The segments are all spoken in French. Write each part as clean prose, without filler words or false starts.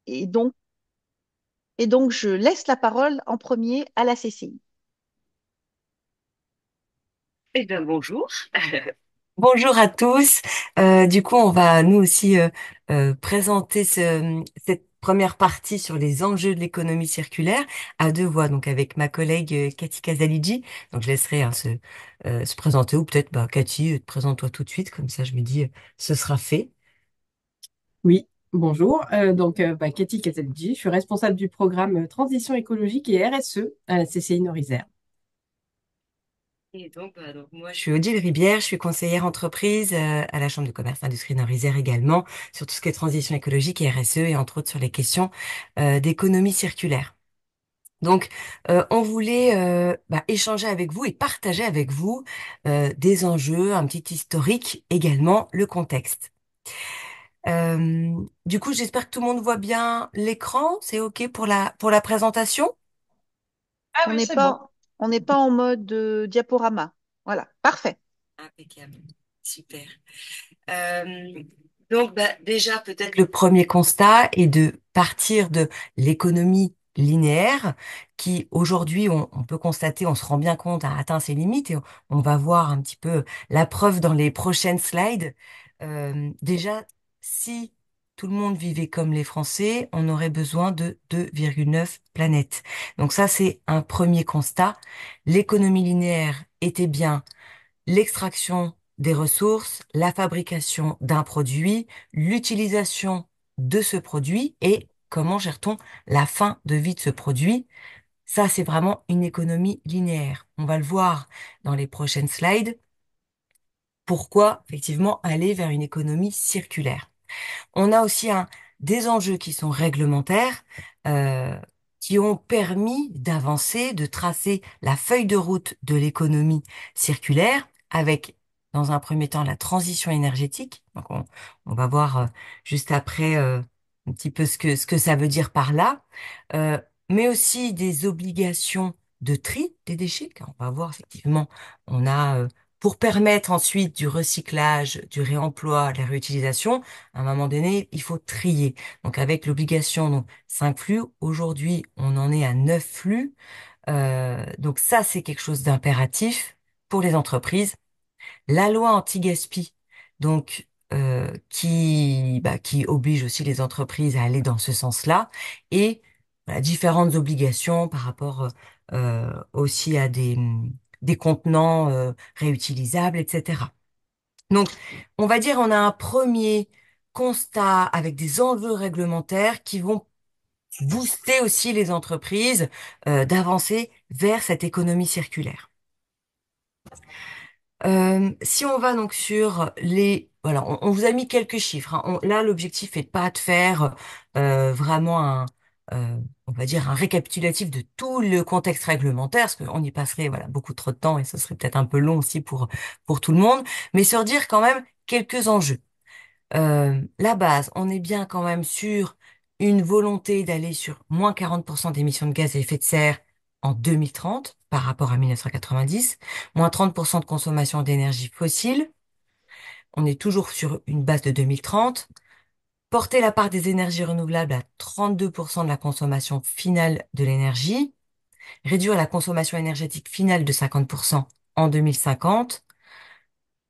et donc, et donc, je laisse la parole en premier à la CCI. Eh bien, bonjour. Bonjour à tous. Du coup, on va nous aussi présenter cette première partie sur les enjeux de l'économie circulaire à deux voix, donc avec ma collègue Cathy Casaligi. Donc, je laisserai se présenter, ou peut-être, bah, Cathy, présente-toi tout de suite, comme ça je me dis, ce sera fait. Oui, bonjour. Katie Casalgi, je suis responsable du programme Transition écologique et RSE à la CCI Nord-Isère. Et donc, moi, je suis Odile Ribière, je suis conseillère entreprise à la Chambre de commerce Industrie Nord-Isère également, sur tout ce qui est transition écologique et RSE, et entre autres sur les questions d'économie circulaire. Donc, on voulait échanger avec vous et partager avec vous des enjeux, un petit historique, également le contexte. Du coup, j'espère que tout le monde voit bien l'écran. C'est OK pour la présentation? Ah On oui, n'est c'est bon. pas, on n'est pas en mode diaporama. Voilà, parfait. Impeccable. Super. Euh, déjà, peut-être le premier constat est de partir de l'économie linéaire qui, aujourd'hui, on peut constater, on se rend bien compte, a atteint ses limites et on va voir un petit peu la preuve dans les prochaines slides. Déjà, si tout le monde vivait comme les Français, on aurait besoin de 2,9 planètes. Donc ça, c'est un premier constat. L'économie linéaire était bien l'extraction des ressources, la fabrication d'un produit, l'utilisation de ce produit et comment gère-t-on la fin de vie de ce produit. Ça, c'est vraiment une économie linéaire. On va le voir dans les prochaines slides. Pourquoi, effectivement, aller vers une économie circulaire? On a aussi des enjeux qui sont réglementaires, euh, qui ont permis d'avancer, de tracer la feuille de route de l'économie circulaire avec, dans un premier temps, la transition énergétique. Donc, on va voir juste après un petit peu ce que ça veut dire par là, Euh, mais aussi des obligations de tri des déchets, car on va voir effectivement, on a pour permettre ensuite du recyclage, du réemploi, de la réutilisation, à un moment donné, il faut trier. Donc avec l'obligation, donc 5 flux, aujourd'hui on en est à 9 flux. Donc ça, c'est quelque chose d'impératif pour les entreprises. La loi anti-gaspi, donc qui oblige aussi les entreprises à aller dans ce sens-là, et voilà, différentes obligations par rapport aussi à des contenants réutilisables, etc. Donc, on va dire, on a un premier constat avec des enjeux réglementaires qui vont booster aussi les entreprises d'avancer vers cette économie circulaire. Si on va donc sur voilà, on vous a mis quelques chiffres, hein. Là, l'objectif est pas de faire vraiment on va dire un récapitulatif de tout le contexte réglementaire, parce qu'on y passerait voilà beaucoup trop de temps et ce serait peut-être un peu long aussi pour tout le monde, mais se redire quand même quelques enjeux. La base, on est bien quand même sur une volonté d'aller sur moins 40% d'émissions de gaz à effet de serre en 2030 par rapport à 1990, moins 30% de consommation d'énergie fossile. On est toujours sur une base de 2030. Porter la part des énergies renouvelables à 32% de la consommation finale de l'énergie. Réduire la consommation énergétique finale de 50% en 2050,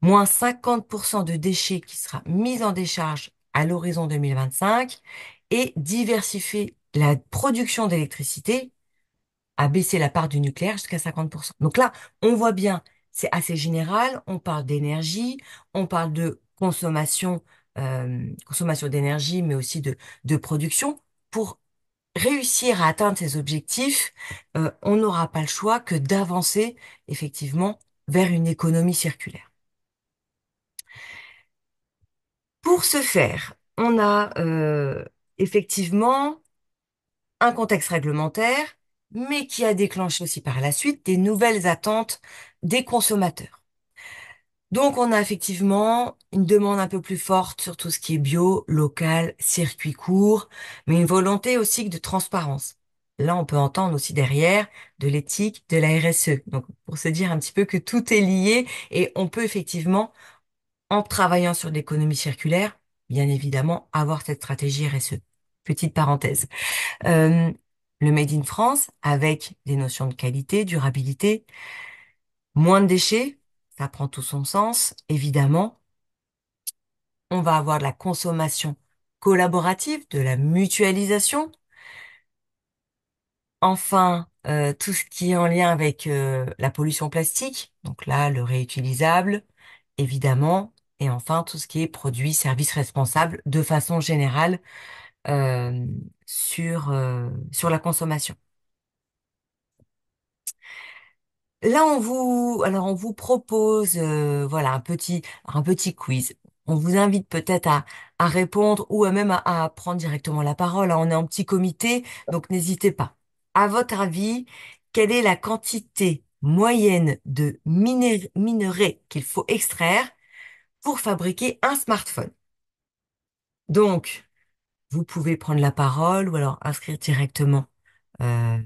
moins 50% de déchets qui sera mis en décharge à l'horizon 2025 et diversifier la production d'électricité à baisser la part du nucléaire jusqu'à 50%. Donc là, on voit bien, c'est assez général, on parle d'énergie, on parle de consommation d'énergie, mais aussi de production. Pour réussir à atteindre ces objectifs, on n'aura pas le choix que d'avancer effectivement vers une économie circulaire. Pour ce faire, on a effectivement un contexte réglementaire, mais qui a déclenché aussi par la suite des nouvelles attentes des consommateurs. Donc on a effectivement une demande un peu plus forte sur tout ce qui est bio, local, circuit court, mais une volonté aussi de transparence. Là, on peut entendre aussi derrière de l'éthique, de la RSE. Donc, pour se dire un petit peu que tout est lié et on peut effectivement en travaillant sur l'économie circulaire, bien évidemment, avoir cette stratégie RSE. Petite parenthèse. Euh, le Made in France, avec des notions de qualité, durabilité, moins de déchets, ça prend tout son sens, évidemment. On va avoir de la consommation collaborative, de la mutualisation. Enfin, tout ce qui est en lien avec la pollution plastique, donc là, le réutilisable, évidemment. Et enfin, tout ce qui est produits, services responsables de façon générale euh, sur la consommation. Là, on vous propose, voilà, un petit quiz. On vous invite peut-être à répondre ou à même à prendre directement la parole, hein. On est en petit comité, donc n'hésitez pas. À votre avis, quelle est la quantité moyenne de minerais qu'il faut extraire pour fabriquer un smartphone? Donc, vous pouvez prendre la parole ou alors inscrire directement. Euh,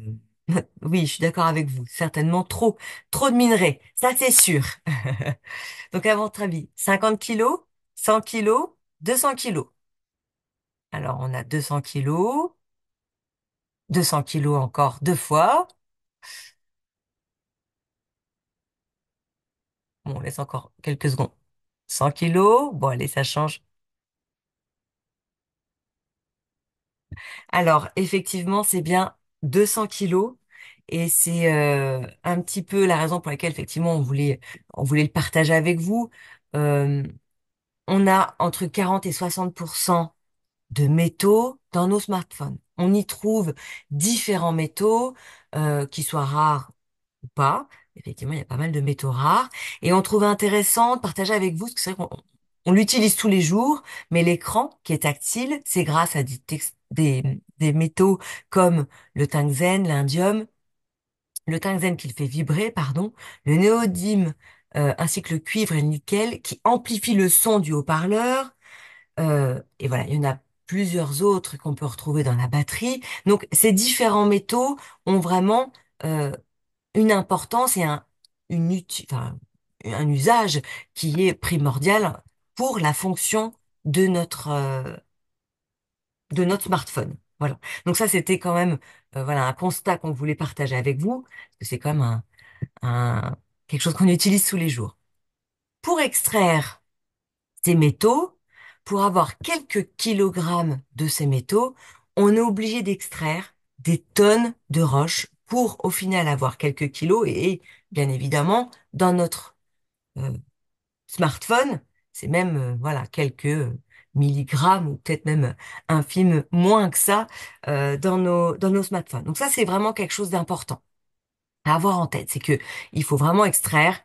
Oui, je suis d'accord avec vous. Certainement trop de minerais. Ça, c'est sûr. Donc, à votre avis, 50 kilos, 100 kilos, 200 kilos. Alors, on a 200 kilos, 200 kilos encore deux fois. Bon, on laisse encore quelques secondes. 100 kilos. Bon, allez, ça change. Alors, effectivement, c'est bien 200 kilos. Et c'est un petit peu la raison pour laquelle, effectivement, on voulait le partager avec vous. Euh, on a entre 40 et 60% de métaux dans nos smartphones. On y trouve différents métaux, qui soient rares ou pas. Effectivement, il y a pas mal de métaux rares. Et on trouve intéressant de partager avec vous, parce que c'est vrai on l'utilise tous les jours, mais l'écran qui est tactile, c'est grâce à des métaux comme le tungstène, l'indium, le tungstène qui le fait vibrer, pardon, le néodyme, ainsi que le cuivre et le nickel qui amplifient le son du haut-parleur. Et voilà, il y en a plusieurs autres qu'on peut retrouver dans la batterie. Donc, ces différents métaux ont vraiment euh, une importance et enfin, un usage qui est primordial pour la fonction de notre smartphone. Voilà. Donc ça, c'était quand même voilà un constat qu'on voulait partager avec vous, parce que c'est quand même quelque chose qu'on utilise tous les jours. Pour extraire ces métaux, pour avoir quelques kilogrammes de ces métaux, on est obligé d'extraire des tonnes de roches pour au final avoir quelques kilos et bien évidemment dans notre euh, smartphone, c'est même voilà quelques milligrammes ou peut-être même infime moins que ça dans nos smartphones. Donc ça c'est vraiment quelque chose d'important à avoir en tête, c'est que il faut vraiment extraire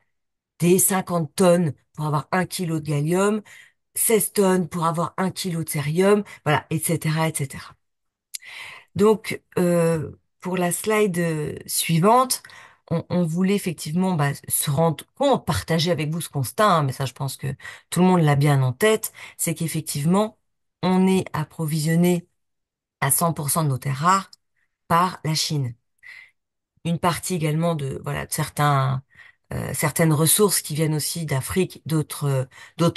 des 50 tonnes pour avoir 1 kilo de gallium, 16 tonnes pour avoir 1 kilo de cérium, voilà, etc., etc. Donc, pour la slide suivante, on voulait effectivement bah, se rendre compte, partager avec vous ce constat, hein, mais ça, je pense que tout le monde l'a bien en tête, c'est qu'effectivement, on est approvisionné à 100% de nos terres rares par la Chine. Une partie également de voilà de certaines ressources qui viennent aussi d'Afrique, d'autres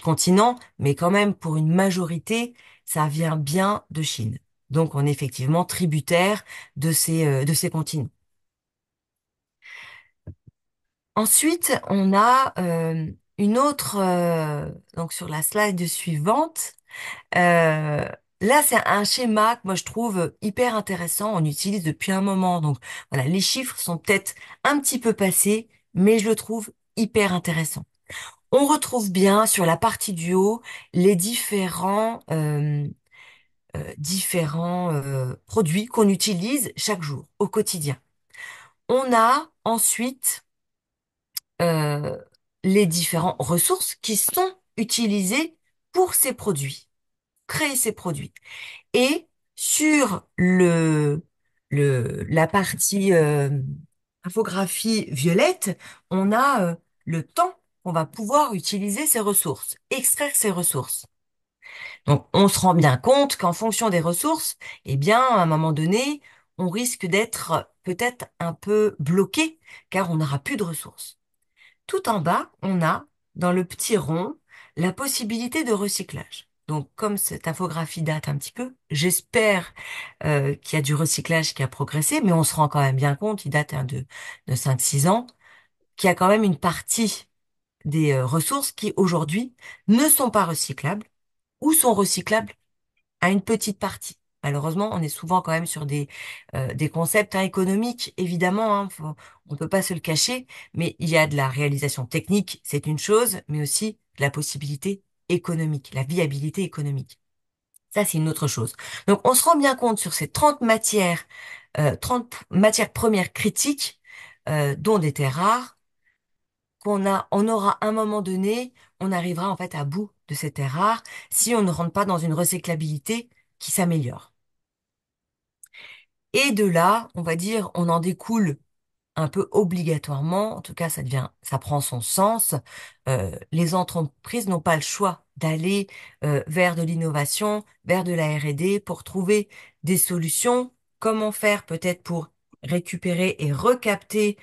continents, mais quand même pour une majorité, ça vient bien de Chine. Donc on est effectivement tributaire de ces continents. Ensuite, on a une autre donc sur la slide suivante. Euh, Là, c'est un schéma que moi je trouve hyper intéressant. On utilise depuis un moment. Donc voilà, les chiffres sont peut-être un petit peu passés, mais je le trouve hyper intéressant. On retrouve bien sur la partie du haut les différents produits qu'on utilise chaque jour, au quotidien. On a ensuite euh, les différentes ressources qui sont utilisées pour ces produits, créer ces produits. Et sur la partie infographie violette, on a le temps qu'on va pouvoir utiliser ces ressources, extraire ces ressources. Donc, on se rend bien compte qu'en fonction des ressources, eh bien, à un moment donné, on risque d'être peut-être un peu bloqué car on n'aura plus de ressources. Tout en bas, on a, dans le petit rond, la possibilité de recyclage. Donc, comme cette infographie date un petit peu, j'espère qu'il y a du recyclage qui a progressé, mais on se rend quand même bien compte, il date hein, de 5-6 ans, qu'il y a quand même une partie des ressources qui aujourd'hui ne sont pas recyclables ou sont recyclables à une petite partie. Malheureusement, on est souvent quand même sur des concepts hein, économiques, évidemment, hein, on ne peut pas se le cacher, mais il y a de la réalisation technique, c'est une chose, mais aussi de la possibilité économique, la viabilité économique. Ça, c'est une autre chose. Donc, on se rend bien compte sur ces 30 matières, 30 matières premières critiques, dont des terres rares, on aura un moment donné, on arrivera en fait à bout de ces terres rares si on ne rentre pas dans une recyclabilité qui s'améliore. Et de là, on va dire, on en découle un peu obligatoirement, en tout cas ça prend son sens. Les entreprises n'ont pas le choix d'aller vers de l'innovation, vers de la R&D pour trouver des solutions. Comment faire peut-être pour récupérer et recapter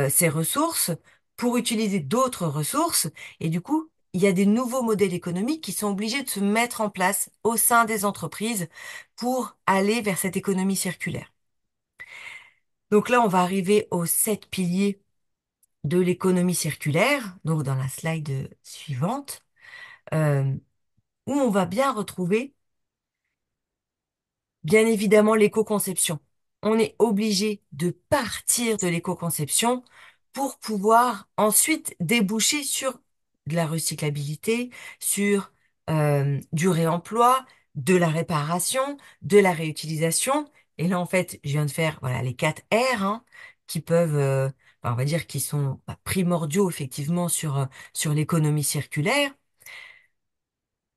ces ressources, pour utiliser d'autres ressources. Et du coup, il y a des nouveaux modèles économiques qui sont obligés de se mettre en place au sein des entreprises pour aller vers cette économie circulaire. Donc là, on va arriver aux 7 piliers de l'économie circulaire, donc dans la slide suivante, euh, où on va bien retrouver, bien évidemment, l'éco-conception. On est obligé de partir de l'éco-conception pour pouvoir ensuite déboucher sur de la recyclabilité, sur du réemploi, de la réparation, de la réutilisation. Et là, en fait, je viens de faire voilà les 4 R hein, qui peuvent, on va dire, qui sont primordiaux effectivement sur l'économie circulaire.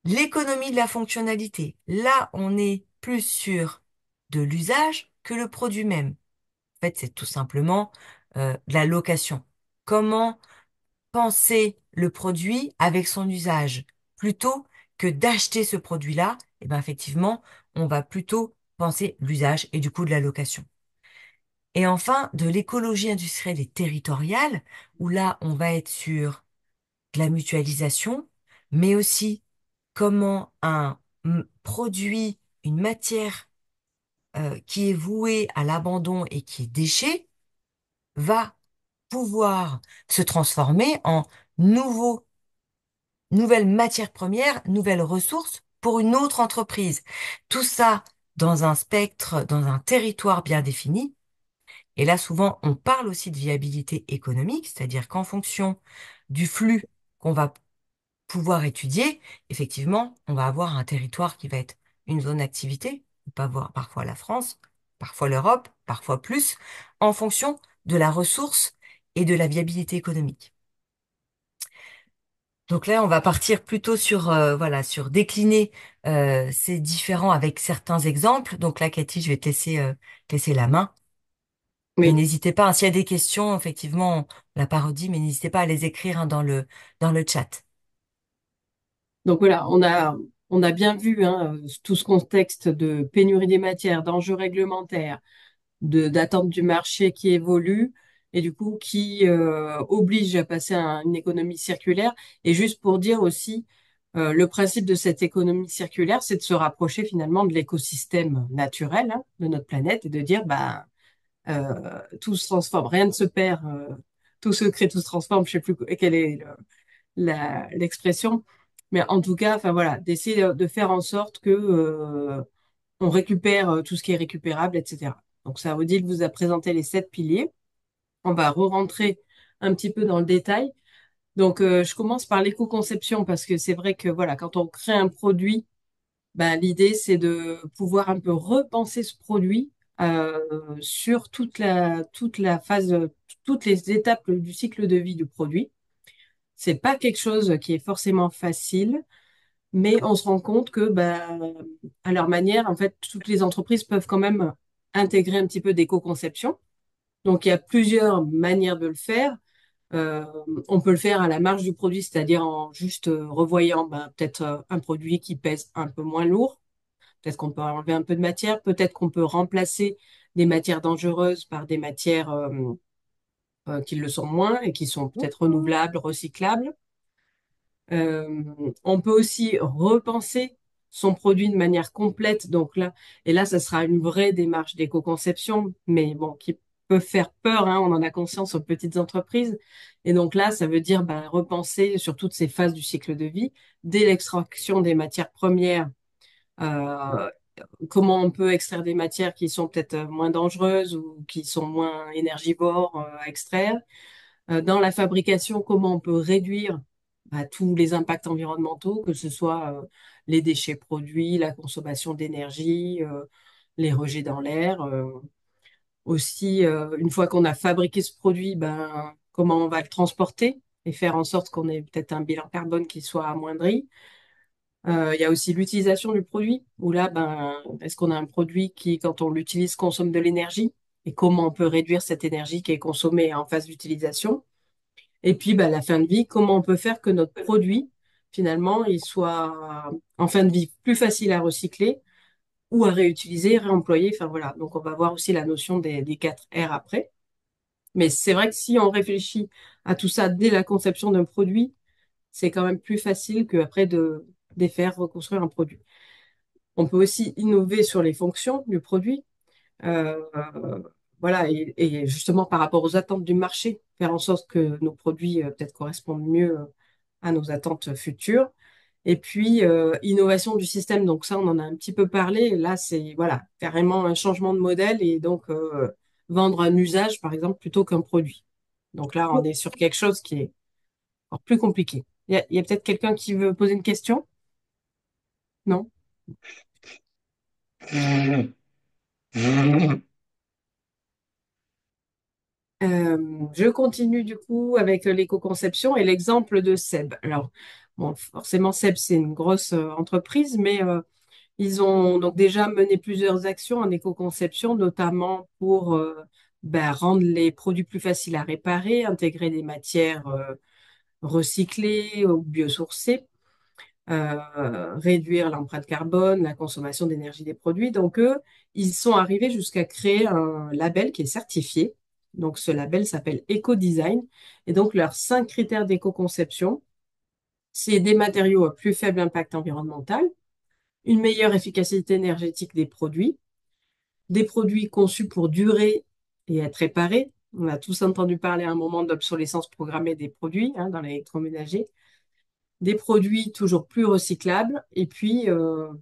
L'économie de la fonctionnalité. Là, on est plus sur de l'usage que le produit même. En fait, c'est tout simplement de la location. Comment penser le produit avec son usage plutôt que d'acheter ce produit-là? Eh ben, effectivement, on va plutôt penser l'usage et du coup de la location. Et enfin, de l'écologie industrielle et territoriale, où là, on va être sur de la mutualisation, mais aussi comment un produit, une matière qui est vouée à l'abandon et qui est déchet, va pouvoir se transformer en nouveau, nouvelle matière première, nouvelle ressource pour une autre entreprise. Tout ça dans un spectre, dans un territoire bien défini. Et là, souvent, on parle aussi de viabilité économique, c'est-à-dire qu'en fonction du flux qu'on va pouvoir étudier, effectivement, on va avoir un territoire qui va être une zone d'activité, on peut avoir parfois la France, parfois l'Europe, parfois plus, en fonction de la ressource et de la viabilité économique. Donc là, on va partir plutôt sur voilà sur décliner ces différents avec certains exemples. Donc là, Cathy, je vais te laisser la main. Et Oui. n'hésitez pas, hein, s'il y a des questions, effectivement, on l'a pas redit, mais n'hésitez pas à les écrire hein, dans le chat. Donc voilà, on a bien vu hein, tout ce contexte de pénurie des matières, d'enjeux réglementaires, d'attente du marché qui évolue et du coup qui oblige à passer à une économie circulaire. Et juste pour dire aussi, le principe de cette économie circulaire, c'est de se rapprocher finalement de l'écosystème naturel hein, de notre planète et de dire, bah, tout se transforme, rien ne se perd, tout se crée, tout se transforme. Je sais plus quelle est l'expression, mais en tout cas, enfin voilà, d'essayer de faire en sorte que on récupère tout ce qui est récupérable, etc. Donc ça, Odile vous a présenté les 7 piliers. On va re-rentrer un petit peu dans le détail. Donc je commence par l'éco-conception parce que c'est vrai que voilà, quand on crée un produit, ben, l'idée c'est de pouvoir un peu repenser ce produit euh, sur toute la phase, toutes les étapes du cycle de vie du produit. C'est pas quelque chose qui est forcément facile, mais on se rend compte que, bah, à leur manière, en fait, toutes les entreprises peuvent quand même intégrer un petit peu d'éco-conception. Donc, il y a plusieurs manières de le faire. Euh, on peut le faire à la marge du produit, c'est-à-dire en juste revoyant bah, peut-être un produit qui pèse un peu moins lourd. Peut-être qu'on peut enlever un peu de matière. Peut-être qu'on peut remplacer des matières dangereuses par des matières qui le sont moins et qui sont peut-être Coucou. renouvelables, recyclables. On peut aussi repenser son produit de manière complète. Donc là, et là, ça sera une vraie démarche d'éco-conception, mais bon, qui peut faire peur, hein, on en a conscience aux petites entreprises. Et donc là, ça veut dire ben, repenser sur toutes ces phases du cycle de vie, dès l'extraction des matières premières, euh, comment on peut extraire des matières qui sont peut-être moins dangereuses ou qui sont moins énergivores à extraire. Dans la fabrication, comment on peut réduire bah, tous les impacts environnementaux, que ce soit les déchets produits, la consommation d'énergie, les rejets dans l'air. Aussi, une fois qu'on a fabriqué ce produit, ben, comment on va le transporter et faire en sorte qu'on ait peut-être un bilan carbone qui soit amoindri. Il y a aussi l'utilisation du produit, où là, ben, est-ce qu'on a un produit qui, quand on l'utilise, consomme de l'énergie? Et comment on peut réduire cette énergie qui est consommée en phase d'utilisation? Et puis, bah, la fin de vie, comment on peut faire que notre produit, finalement, il soit en fin de vie plus facile à recycler ou à réutiliser, réemployer. Enfin, voilà. Donc, on va voir aussi la notion des 4 R après. Mais c'est vrai que si on réfléchit à tout ça dès la conception d'un produit, c'est quand même plus facile qu'après de défaire, reconstruire un produit. On peut aussi innover sur les fonctions du produit. Voilà, et justement par rapport aux attentes du marché, faire en sorte que nos produits peut-être correspondent mieux à nos attentes futures. Et puis, innovation du système, donc ça, on en a un petit peu parlé. Là, c'est voilà, carrément un changement de modèle et donc vendre un usage, par exemple, plutôt qu'un produit. Donc là, on est sur quelque chose qui est encore plus compliqué. Il y a peut-être quelqu'un qui veut poser une question? Non? Je continue du coup avec l'éco-conception et l'exemple de Seb. Alors, bon, forcément, Seb, c'est une grosse entreprise, mais ils ont donc déjà mené plusieurs actions en éco-conception, notamment pour ben, rendre les produits plus faciles à réparer, intégrer des matières recyclées ou biosourcées, réduire l'empreinte carbone, la consommation d'énergie des produits. Donc, eux, ils sont arrivés jusqu'à créer un label qui est certifié. Donc, ce label s'appelle Eco-Design. Et donc, leurs 5 critères d'éco-conception, c'est des matériaux à plus faible impact environnemental, une meilleure efficacité énergétique des produits conçus pour durer et être réparés. On a tous entendu parler à un moment d'obsolescence programmée des produits hein, dans l'électroménager, des produits toujours plus recyclables et puis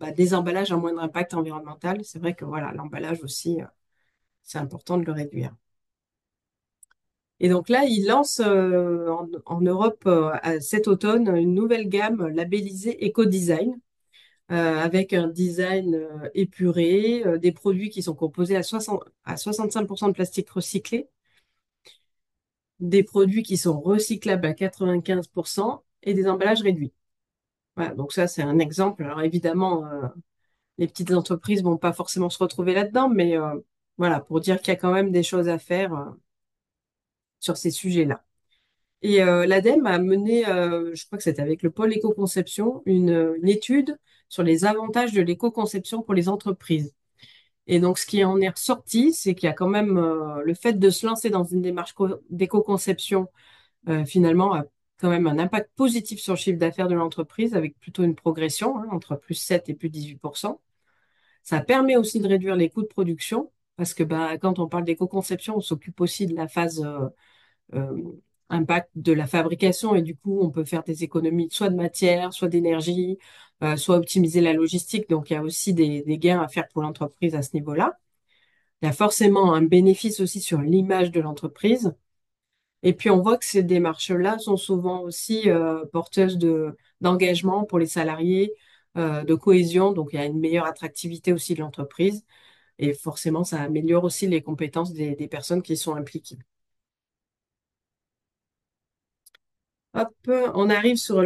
bah, des emballages à moindre impact environnemental. C'est vrai que voilà, l'emballage aussi, c'est important de le réduire. Et donc là, ils lancent en Europe cet automne une nouvelle gamme labellisée Eco-Design avec un design épuré, des produits qui sont composés à 65% de plastique recyclé, des produits qui sont recyclables à 95% et des emballages réduits. Voilà, donc ça, c'est un exemple. Alors évidemment, les petites entreprises vont pas forcément se retrouver là-dedans, mais voilà, pour dire qu'il y a quand même des choses à faire sur ces sujets-là. Et l'ADEME a mené, je crois que c'était avec le pôle éco-conception, une étude sur les avantages de l'éco-conception pour les entreprises. Et donc, ce qui en est ressorti, c'est qu'il y a quand même le fait de se lancer dans une démarche d'éco-conception, finalement, a quand même un impact positif sur le chiffre d'affaires de l'entreprise, avec plutôt une progression hein, entre plus 7 et plus 18%. Ça permet aussi de réduire les coûts de production, parce que bah, quand on parle d'éco-conception, on s'occupe aussi de la phase euh, impact de la fabrication, et du coup, on peut faire des économies soit de matière, soit d'énergie, soit optimiser la logistique. Donc, il y a aussi des gains à faire pour l'entreprise à ce niveau-là. Il y a forcément un bénéfice aussi sur l'image de l'entreprise. Et puis, on voit que ces démarches-là sont souvent aussi porteuses d'engagement pour les salariés, de cohésion. Donc, il y a une meilleure attractivité aussi de l'entreprise. Et forcément, ça améliore aussi les compétences des personnes qui sont impliquées. Hop, on arrive sur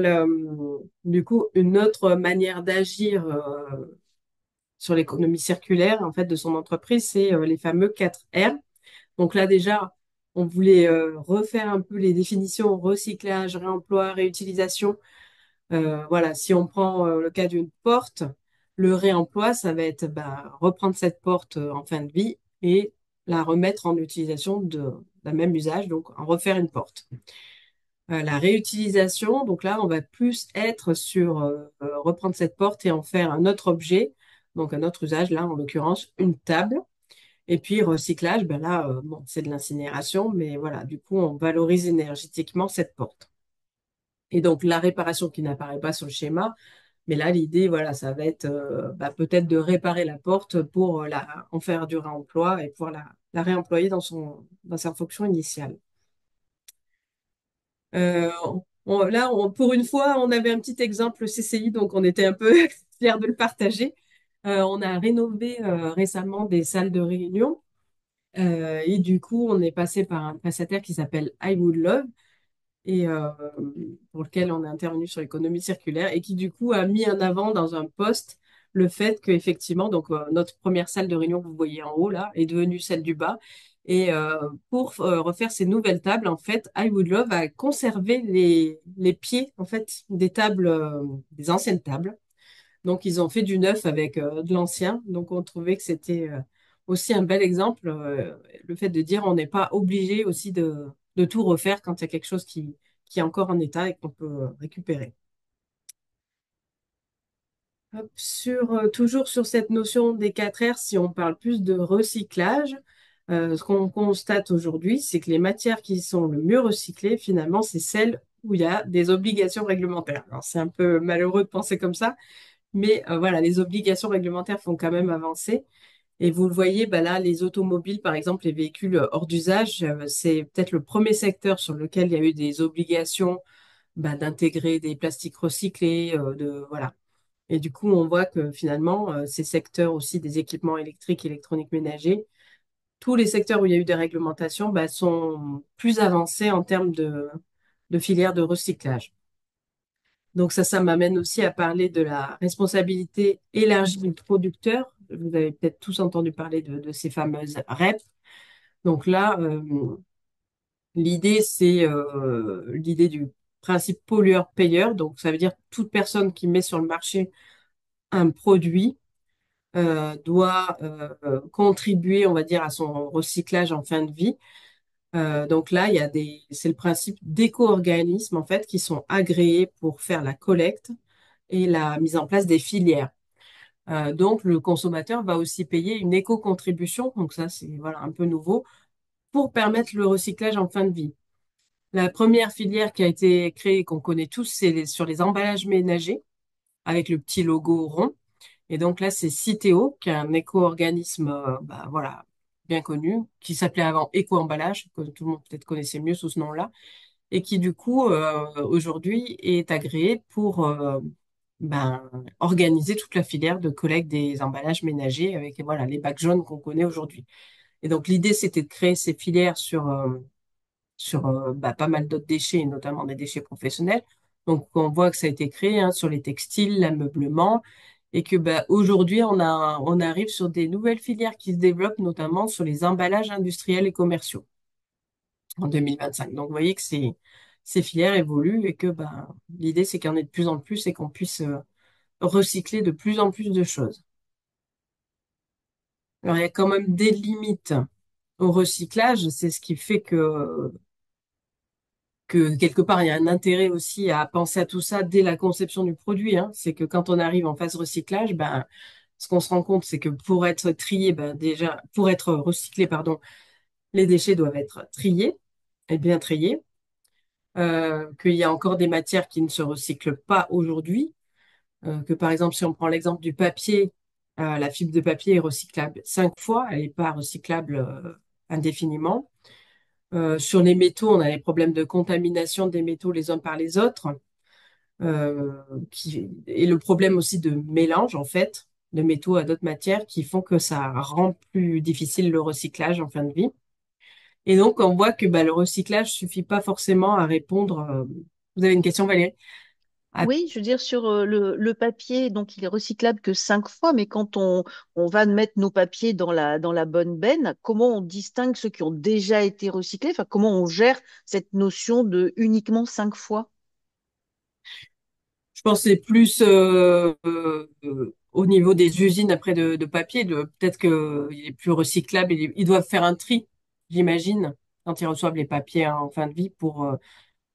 du coup, une autre manière d'agir sur l'économie circulaire, en fait, de son entreprise, c'est les fameux 4 R. Donc là, déjà, on voulait refaire un peu les définitions recyclage, réemploi, réutilisation. Voilà, si on prend le cas d'une porte, le réemploi, ça va être bah, reprendre cette porte en fin de vie et la remettre en utilisation d'un même usage, donc en refaire une porte. La réutilisation, donc là, on va plus être sur reprendre cette porte et en faire un autre objet, donc un autre usage, là, en l'occurrence, une table. Et puis, recyclage, ben là, bon, c'est de l'incinération, mais voilà, du coup, on valorise énergétiquement cette porte. Et donc, la réparation qui n'apparaît pas sur le schéma, mais là, l'idée, voilà, ça va être bah, peut-être de réparer la porte pour en faire du réemploi et pouvoir la réemployer dans sa fonction initiale. Euh, pour une fois, on avait un petit exemple CCI, donc on était un peu fiers de le partager. On a rénové récemment des salles de réunion et du coup, on est passé par un prestataire qui s'appelle I Would Love et pour lequel on est intervenu sur l'économie circulaire et qui du coup a mis en avant dans un post le fait qu'effectivement, donc notre première salle de réunion que vous voyez en haut là est devenue celle du bas. Et pour refaire ces nouvelles tables, en fait, I Would Love a conservé les pieds en fait des tables, des anciennes tables. Donc ils ont fait du neuf avec de l'ancien. Donc on trouvait que c'était aussi un bel exemple, le fait de dire on n'est pas obligé aussi de tout refaire quand il y a quelque chose qui est encore en état et qu'on peut récupérer. Hop, toujours sur cette notion des 4 R, si on parle plus de recyclage, ce qu'on constate aujourd'hui, c'est que les matières qui sont le mieux recyclées, finalement, c'est celles où il y a des obligations réglementaires. Alors, c'est un peu malheureux de penser comme ça, mais voilà, les obligations réglementaires font quand même avancer. Et vous le voyez, bah là, les automobiles, par exemple, les véhicules hors d'usage, c'est peut-être le premier secteur sur lequel il y a eu des obligations bah, d'intégrer des plastiques recyclés, voilà. Et du coup, on voit que finalement, ces secteurs aussi des équipements électriques, électroniques ménagers, tous les secteurs où il y a eu des réglementations, bah, sont plus avancés en termes de filières de recyclage. Donc ça m'amène aussi à parler de la responsabilité élargie du producteur. Vous avez peut-être tous entendu parler de ces fameuses REP. Donc là, l'idée, c'est l'idée du principe pollueur-payeur. Donc ça veut dire toute personne qui met sur le marché un produit doit contribuer, on va dire, à son recyclage en fin de vie. Donc là, c'est le principe d'éco-organismes en fait qui sont agréés pour faire la collecte et la mise en place des filières. Donc le consommateur va aussi payer une éco-contribution, donc ça c'est voilà un peu nouveau, pour permettre le recyclage en fin de vie. La première filière qui a été créée, qu'on connaît tous, c'est sur les emballages ménagers, avec le petit logo rond. Et donc là, c'est Citeo, qui est un éco-organisme, bah, voilà, bien connu, qui s'appelait avant Éco-emballage, que tout le monde peut-être connaissait mieux sous ce nom-là, et qui du coup, aujourd'hui, est agréé pour ben, organiser toute la filière de collecte des emballages ménagers avec voilà, les bacs jaunes qu'on connaît aujourd'hui. Et donc l'idée, c'était de créer ces filières sur bah, pas mal d'autres déchets, et notamment des déchets professionnels. Donc, on voit que ça a été créé hein, sur les textiles, l'ameublement, et que bah, aujourd'hui, on arrive sur des nouvelles filières qui se développent, notamment sur les emballages industriels et commerciaux en 2025. Donc, vous voyez que ces filières évoluent et que bah, l'idée, c'est qu'il y en ait de plus en plus et qu'on puisse recycler de plus en plus de choses. Alors, il y a quand même des limites au recyclage. C'est ce qui fait que quelque part, il y a un intérêt aussi à penser à tout ça dès la conception du produit, hein. C'est que quand on arrive en phase recyclage, ben, ce qu'on se rend compte, c'est que pour être trié, ben, déjà, pour être recyclé, pardon, les déchets doivent être triés et bien triés, qu'il y a encore des matières qui ne se recyclent pas aujourd'hui, que par exemple, si on prend l'exemple du papier, la fibre de papier est recyclable 5 fois, elle n'est pas recyclable indéfiniment. Sur les métaux, on a les problèmes de contamination des métaux les uns par les autres, et le problème aussi de mélange, en fait, de métaux à d'autres matières qui font que ça rend plus difficile le recyclage en fin de vie. Et donc, on voit que bah, le recyclage suffit pas forcément à répondre. Vous avez une question, Valérie? À Oui, je veux dire, sur le papier, donc il est recyclable que 5 fois, mais quand on va mettre nos papiers dans la bonne benne, comment on distingue ceux qui ont déjà été recyclés? Enfin, comment on gère cette notion de uniquement 5 fois? Je pense que c'est plus au niveau des usines après de papier. Peut-être qu'il est plus recyclable. Ils doivent faire un tri, j'imagine, quand ils reçoivent les papiers en fin de vie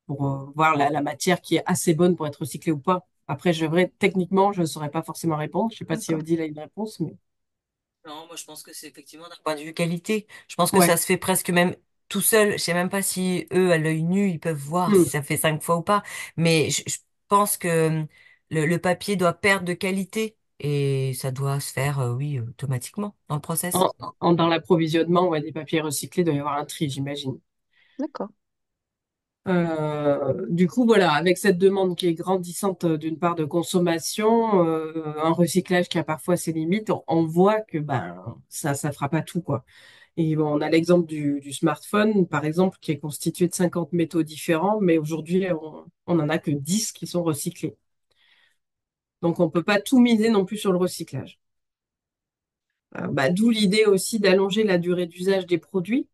pour voir la matière qui est assez bonne pour être recyclée ou pas. Après, techniquement, je ne saurais pas forcément répondre. Je sais pas si D'accord. Odile a une réponse, mais Non, moi je pense que c'est effectivement d'un point de vue qualité. Je pense que ouais. ça se fait presque même tout seul. Je sais même pas si eux, à l'œil nu, ils peuvent voir si Hmm. ça fait 5 fois ou pas. Mais je pense que le papier doit perdre de qualité et ça doit se faire, oui, automatiquement dans le process. Dans l'approvisionnement, ouais, des papiers recyclés, il doit y avoir un tri, j'imagine. D'accord. Du coup, voilà, avec cette demande qui est grandissante d'une part de consommation, un recyclage qui a parfois ses limites, on voit que ben ça fera pas tout quoi. Et bon, on a l'exemple du smartphone, par exemple, qui est constitué de 50 métaux différents, mais aujourd'hui on en a que 10 qui sont recyclés. Donc on peut pas tout miser non plus sur le recyclage. D'où l'idée aussi d'allonger la durée d'usage des produits.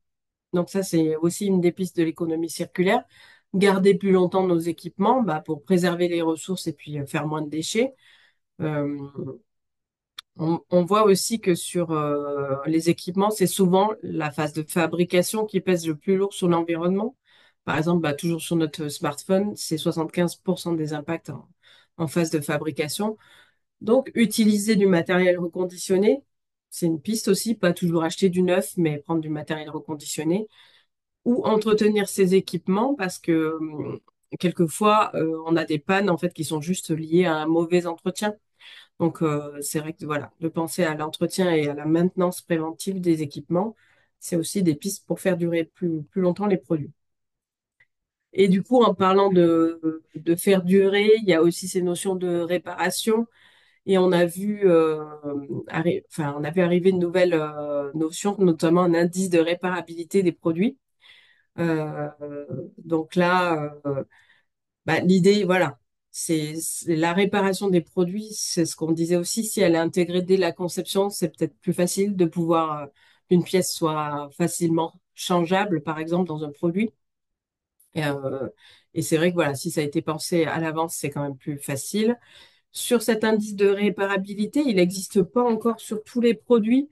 Donc ça, c'est aussi une des pistes de l'économie circulaire. Garder plus longtemps nos équipements pour préserver les ressources et puis faire moins de déchets. Euh, on voit aussi que sur les équipements, c'est souvent la phase de fabrication qui pèse le plus lourd sur l'environnement. Par exemple, toujours sur notre smartphone, c'est 75% des impacts en phase de fabrication. Donc, utiliser du matériel reconditionné, c'est une piste aussi, pas toujours acheter du neuf, mais prendre du matériel reconditionné ou entretenir ses équipements parce que quelquefois on a des pannes en fait qui sont juste liées à un mauvais entretien. Donc c'est vrai que voilà, de penser à l'entretien et à la maintenance préventive des équipements, c'est aussi des pistes pour faire durer plus longtemps les produits. Et du coup, en parlant de faire durer, il y a aussi ces notions de réparation. Et on a vu, on a vu arriver une nouvelle notion, notamment un indice de réparabilité des produits. Euh, donc là, l'idée, voilà, c'est la réparation des produits, c'est ce qu'on disait aussi. Si elle est intégrée dès la conception, c'est peut-être plus facile de pouvoir qu'une pièce soit facilement changeable, par exemple, dans un produit. Et, euh, et c'est vrai que voilà, si ça a été pensé à l'avance, c'est quand même plus facile. Sur cet indice de réparabilité, il n'existe pas encore sur tous les produits.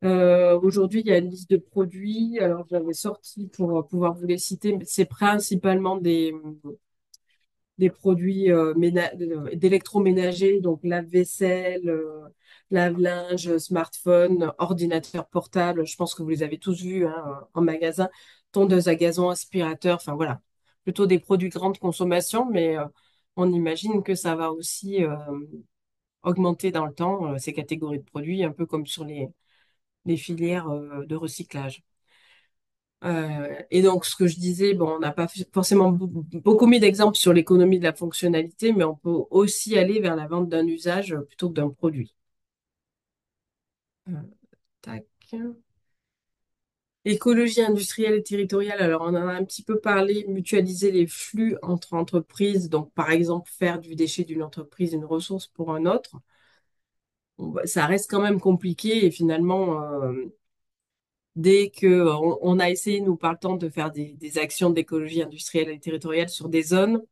Aujourd'hui, il y a une liste de produits. Alors, j'avais sorti pour pouvoir vous les citer, mais c'est principalement des produits d'électroménager, donc lave-vaisselle, lave-linge, smartphone, ordinateur portable. Je pense que vous les avez tous vus hein, en magasin. Tondeuse à gazon, aspirateur, enfin voilà. Plutôt des produits grande consommation, mais on imagine que ça va aussi augmenter dans le temps, ces catégories de produits, un peu comme sur les filières de recyclage. Et donc, ce que je disais, bon, on n'a pas forcément beaucoup mis d'exemples sur l'économie de la fonctionnalité, mais on peut aussi aller vers la vente d'un usage plutôt que d'un produit. Euh, tac. Écologie industrielle et territoriale, alors on en a un petit peu parlé, mutualiser les flux entre entreprises, donc par exemple faire du déchet d'une entreprise une ressource pour un autre. Bon, ça reste quand même compliqué et finalement, dès que on a essayé, nous, par le temps, de faire des actions d'écologie industrielle et territoriale sur des zones,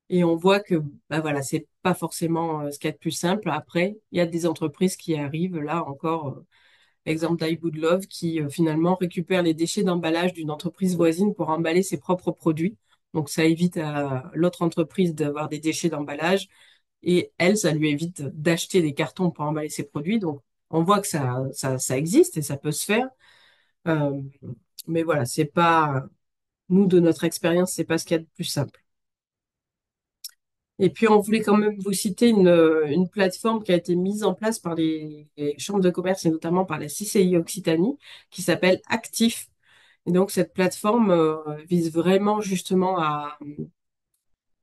et on voit que voilà, c'est pas forcément ce qu'il y a de plus simple. Après, il y a des entreprises qui arrivent, là encore, exemple d'I Would Love, qui finalement récupère les déchets d'emballage d'une entreprise voisine pour emballer ses propres produits. Donc ça évite à l'autre entreprise d'avoir des déchets d'emballage, et elle, ça lui évite d'acheter des cartons pour emballer ses produits. Donc on voit que ça existe et ça peut se faire. Euh, mais voilà, c'est pas, nous, de notre expérience, c'est pas ce qu'il y a de plus simple. Et puis, on voulait quand même vous citer une plateforme qui a été mise en place par les chambres de commerce et notamment par la CCI Occitanie, qui s'appelle Actif. Et donc, cette plateforme vise vraiment justement à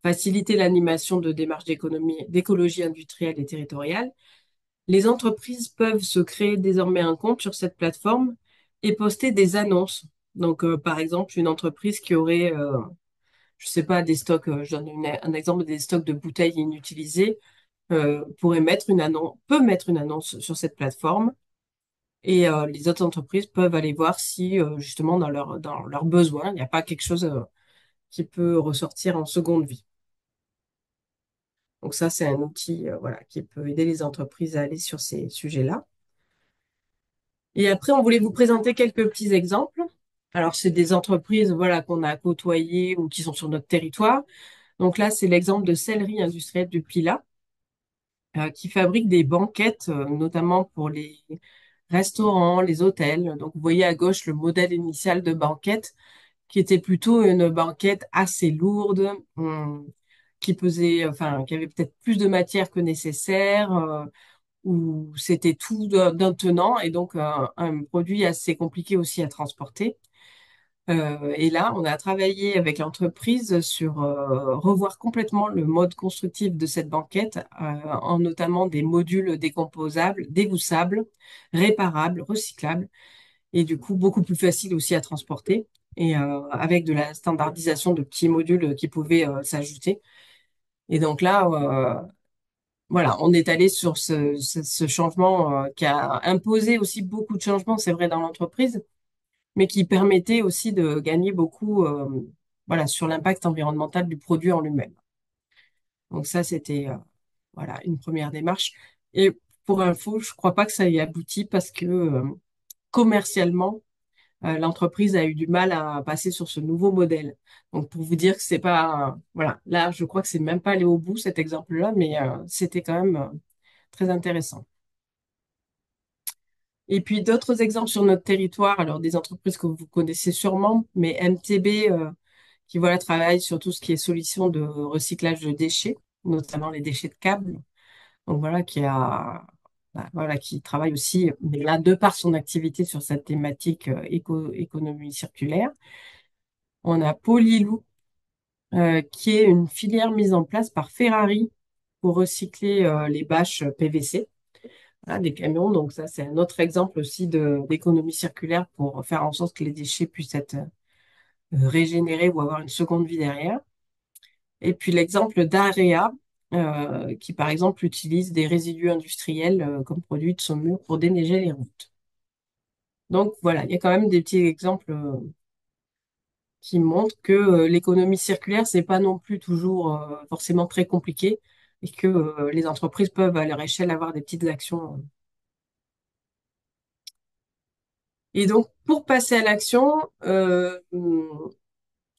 faciliter l'animation de démarches d'écologie industrielle et territoriale. Les entreprises peuvent se créer désormais un compte sur cette plateforme et poster des annonces. Donc, par exemple, une entreprise qui aurait je sais pas, des stocks, je donne un exemple des stocks de bouteilles inutilisées, peut mettre une annonce sur cette plateforme et les autres entreprises peuvent aller voir si justement dans leurs besoins, il n'y a pas quelque chose qui peut ressortir en seconde vie. Donc ça, c'est un outil voilà, qui peut aider les entreprises à aller sur ces sujets-là. Et après, on voulait vous présenter quelques petits exemples. Alors, c'est des entreprises, voilà, qu'on a côtoyées ou qui sont sur notre territoire. Donc là, c'est l'exemple de Sellerie industrielle du Pilat, qui fabrique des banquettes, notamment pour les restaurants, les hôtels. Donc, vous voyez à gauche le modèle initial de banquette, qui était plutôt une banquette assez lourde, qui pesait, enfin, qui avait peut-être plus de matière que nécessaire, où c'était tout d'un tenant et donc un produit assez compliqué aussi à transporter. Et là, on a travaillé avec l'entreprise sur revoir complètement le mode constructif de cette banquette, en notamment des modules décomposables, dégoussables, réparables, recyclables, et du coup beaucoup plus facile aussi à transporter, et avec de la standardisation de petits modules qui pouvaient s'ajouter. Et donc là, voilà, on est allé sur ce changement qui a imposé aussi beaucoup de changements, c'est vrai, dans l'entreprise, mais qui permettait aussi de gagner beaucoup, voilà, sur l'impact environnemental du produit en lui-même. Donc ça, c'était voilà une première démarche. Et pour info, je crois pas que ça ait abouti parce que commercialement, l'entreprise a eu du mal à passer sur ce nouveau modèle. Donc pour vous dire que c'est pas, voilà, là, je crois que c'est même pas allé au bout cet exemple-là, mais c'était quand même très intéressant. Et puis d'autres exemples sur notre territoire, alors des entreprises que vous connaissez sûrement, mais MTB qui voilà, travaille sur tout ce qui est solution de recyclage de déchets, notamment les déchets de câbles. Donc voilà, voilà, qui travaille aussi, mais là, de par son activité sur cette thématique économie circulaire. On a Polylou, qui est une filière mise en place par Ferrari pour recycler les bâches PVC, voilà, des camions. Donc ça, c'est un autre exemple aussi d'économie circulaire pour faire en sorte que les déchets puissent être régénérés ou avoir une seconde vie derrière. Et puis l'exemple d'Area, qui par exemple utilise des résidus industriels comme produit de saumure pour déneiger les routes. Donc voilà, il y a quand même des petits exemples qui montrent que l'économie circulaire, c'est pas non plus toujours forcément très compliqué et que les entreprises peuvent à leur échelle avoir des petites actions. Et donc pour passer à l'action,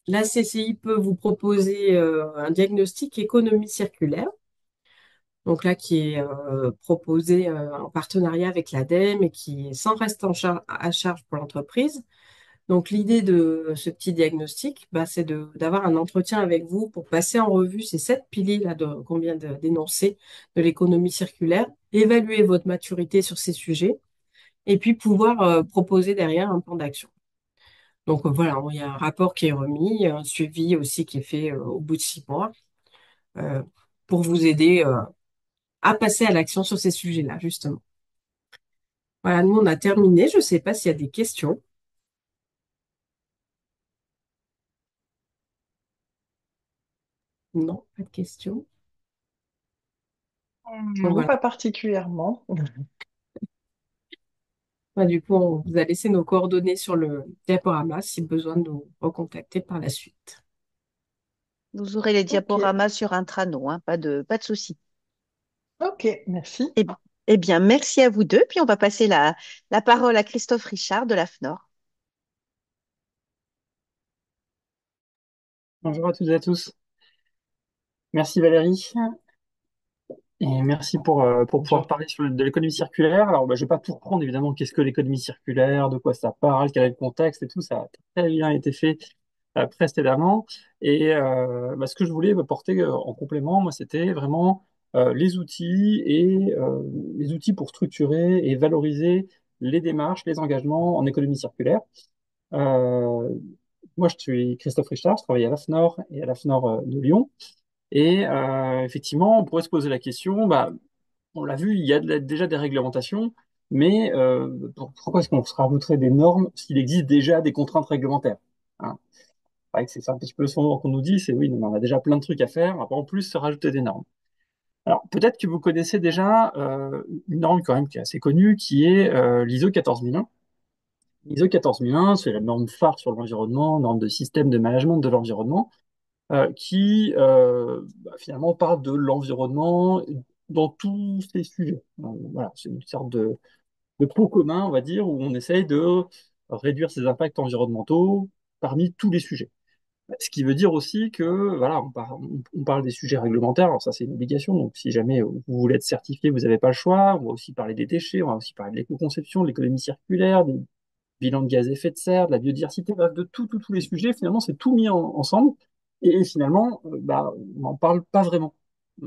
la CCI peut vous proposer un diagnostic économie circulaire. Donc là, qui est proposé en partenariat avec l'ADEME et qui est sans reste à charge pour l'entreprise. Donc l'idée de ce petit diagnostic, bah, c'est d'avoir un entretien avec vous pour passer en revue ces 7 piliers là qu'on vient d'énoncer de l'économie circulaire, évaluer votre maturité sur ces sujets et puis pouvoir proposer derrière un plan d'action. Donc voilà, il y a un rapport qui est remis, un suivi aussi qui est fait au bout de 6 mois euh, pour vous aider à passer à l'action sur ces sujets-là, justement. Voilà, nous, on a terminé. Je ne sais pas s'il y a des questions. Non, pas de questions. Donc Non, voilà. pas particulièrement. Bah, du coup, on vous a laissé nos coordonnées sur le diaporama si besoin de nous recontacter par la suite. Vous aurez les Ok, diaporamas sur Intrano, hein, pas de souci. ok, merci. Eh, eh bien, merci à vous deux. Puis on va passer la parole à Christophe Richard de la FNOR. Bonjour à toutes et à tous. Merci Valérie et merci pour pouvoir parler de l'économie circulaire. Alors, je vais pas tout reprendre évidemment. Qu'est-ce que l'économie circulaire, de quoi ça parle, quel est le contexte et tout ça a très bien été fait précédemment. Et ce que je voulais porter en complément, moi, c'était vraiment les outils pour structurer et valoriser les démarches, les engagements en économie circulaire. Euh, Moi, je suis Christophe Richard, je travaille à l'AFNOR et à l'AFNOR de Lyon. Et effectivement, on pourrait se poser la question, on l'a vu, il y a déjà des réglementations, mais pourquoi est-ce qu'on se rajouterait des normes s'il existe déjà des contraintes réglementaires? Hein. C'est vrai que c'est un petit peu souvent qu'on nous dit, c'est oui, mais on a déjà plein de trucs à faire, on va pas en plus se rajouter des normes. Alors peut-être que vous connaissez déjà une norme quand même qui est assez connue, qui est l'ISO 14001. L'ISO 14001, c'est la norme phare sur l'environnement, norme de système de management de l'environnement qui finalement parle de l'environnement dans tous ces sujets. Donc, voilà, c'est une sorte de pot commun, on va dire, où on essaye de réduire ses impacts environnementaux parmi tous les sujets. Ce qui veut dire aussi que, voilà, on parle des sujets réglementaires, alors ça c'est une obligation, donc si jamais vous voulez être certifié, vous n'avez pas le choix. On va aussi parler des déchets, on va aussi parler de l'éco-conception, de l'économie circulaire, des bilans de gaz à effet de serre, de la biodiversité, bref, de tous les sujets. Finalement, c'est tout mis ensemble, et finalement, bah, on n'en parle pas vraiment,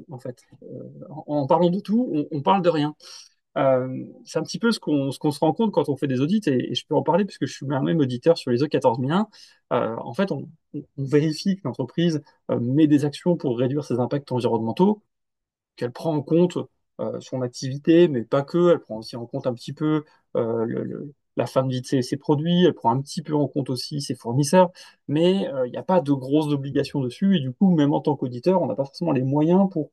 en fait. En parlant de tout, on parle de rien. C'est un petit peu ce qu'on se rend compte quand on fait des audits, et je peux en parler puisque je suis même auditeur sur l'ISO 14001. En fait, on vérifie que l'entreprise met des actions pour réduire ses impacts environnementaux, qu'elle prend en compte son activité, mais pas que, elle prend aussi en compte un petit peu la fin de vie de ses produits, elle prend un petit peu en compte aussi ses fournisseurs, mais il n'y a pas de grosses obligations dessus, et du coup, même en tant qu'auditeur, on n'a pas forcément les moyens pour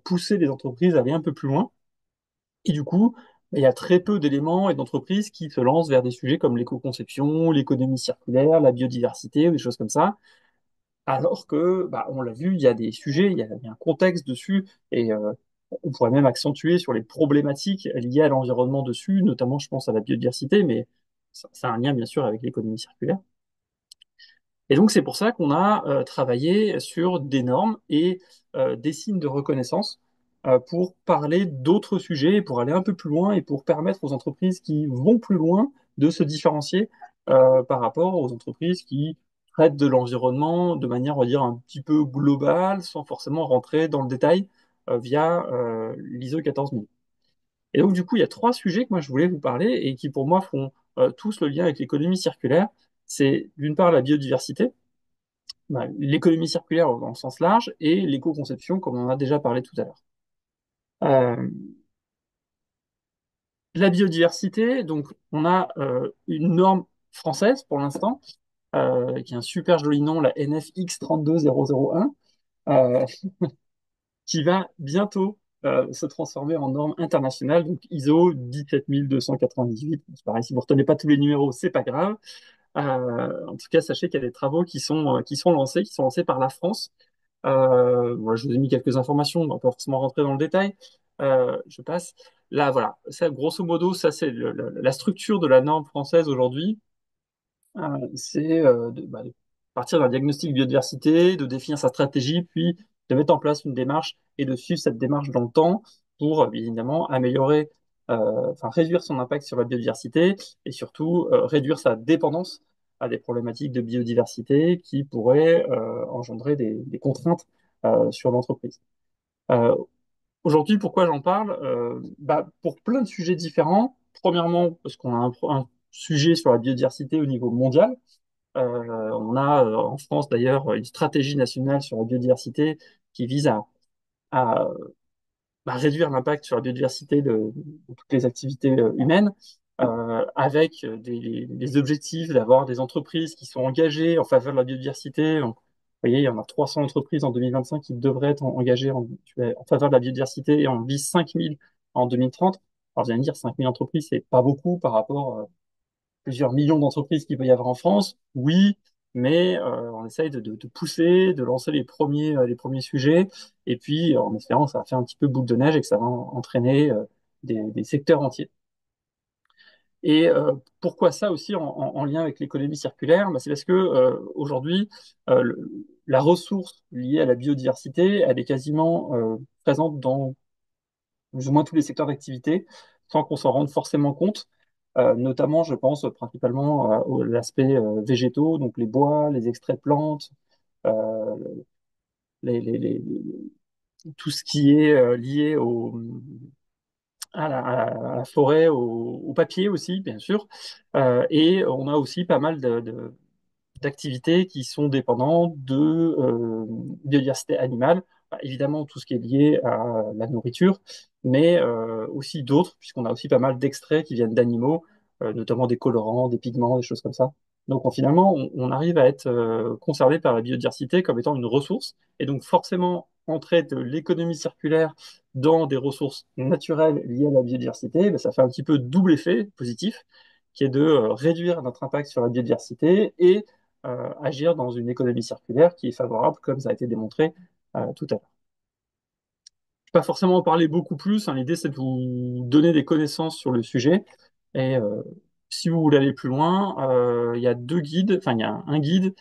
pousser les entreprises à aller un peu plus loin. Et du coup, il y a très peu d'éléments et d'entreprises qui se lancent vers des sujets comme l'éco-conception, l'économie circulaire, la biodiversité ou des choses comme ça. Alors que, bah, on l'a vu, il y a des sujets, il y a un contexte dessus, et on pourrait même accentuer sur les problématiques liées à l'environnement dessus, notamment, je pense, à la biodiversité, mais ça a un lien, bien sûr, avec l'économie circulaire. Et donc, c'est pour ça qu'on a travaillé sur des normes et des signes de reconnaissance pour parler d'autres sujets, pour aller un peu plus loin et pour permettre aux entreprises qui vont plus loin de se différencier par rapport aux entreprises qui traitent de l'environnement de manière, on va dire, un petit peu globale, sans forcément rentrer dans le détail via l'ISO 14000. Et donc, du coup, il y a trois sujets que moi je voulais vous parler et qui, pour moi, font tous le lien avec l'économie circulaire. C'est d'une part la biodiversité, bah, l'économie circulaire dans le sens large et l'éco-conception, comme on en a déjà parlé tout à l'heure. Euh, la biodiversité, donc on a une norme française pour l'instant, qui a un super joli nom, la NFX 32001, euh, qui va bientôt se transformer en norme internationale, donc ISO 17298. C'est pareil, si vous retenez pas tous les numéros, c'est pas grave. En tout cas, sachez qu'il y a des travaux qui sont lancés par la France. Voilà, je vous ai mis quelques informations, on va pas forcément rentrer dans le détail. Je passe. Là, voilà. Ça, grosso modo, ça, c'est la structure de la norme française aujourd'hui. C'est de partir d'un diagnostic biodiversité, de définir sa stratégie, puis de mettre en place une démarche et de suivre cette démarche dans le temps pour, bien évidemment, améliorer, enfin, réduire son impact sur la biodiversité et surtout réduire sa dépendance à des problématiques de biodiversité qui pourraient engendrer des contraintes sur l'entreprise. Euh, Aujourd'hui, pourquoi j'en parle? Bah, pour plein de sujets différents. Premièrement, parce qu'on a un sujet sur la biodiversité au niveau mondial. On a en France d'ailleurs une stratégie nationale sur la biodiversité qui vise à, bah, réduire l'impact sur la biodiversité de toutes les activités humaines, avec des objectifs d'avoir des entreprises qui sont engagées en faveur de la biodiversité. Donc, vous voyez, il y en a 300 entreprises en 2025 qui devraient être engagées en faveur de la biodiversité et on vise 5000 en 2030. Alors, vous allez me dire, 5000 entreprises, c'est pas beaucoup par rapport plusieurs millions d'entreprises qu'il peut y avoir en France, oui, mais on essaye de pousser, de lancer les premiers sujets, et puis en espérant que ça va faire un petit peu boule de neige et que ça va entraîner des secteurs entiers. Et pourquoi ça aussi en lien avec l'économie circulaire? Bah, c'est parce que aujourd'hui, la ressource liée à la biodiversité, elle est quasiment présente dans plus ou moins tous les secteurs d'activité, sans qu'on s'en rende forcément compte. Notamment, je pense principalement à l'aspect végétaux, donc les bois, les extraits de plantes, euh, tout ce qui est lié à la forêt, au papier aussi, bien sûr. Et on a aussi pas mal d'activités qui sont dépendantes de biodiversité animale. Bah, évidemment, tout ce qui est lié à la nourriture, mais aussi d'autres, puisqu'on a aussi pas mal d'extraits qui viennent d'animaux, notamment des colorants, des pigments, des choses comme ça. Donc finalement, on arrive à être conservé par la biodiversité comme étant une ressource, et donc forcément entrer de l'économie circulaire dans des ressources naturelles liées à la biodiversité, ben, ça fait un petit peu double effet positif, qui est de réduire notre impact sur la biodiversité et agir dans une économie circulaire qui est favorable, comme ça a été démontré tout à l'heure. Je ne vais pas forcément en parler beaucoup plus, hein. L'idée, c'est de vous donner des connaissances sur le sujet. Et Si vous voulez aller plus loin, il y a deux guides, enfin il y a un guide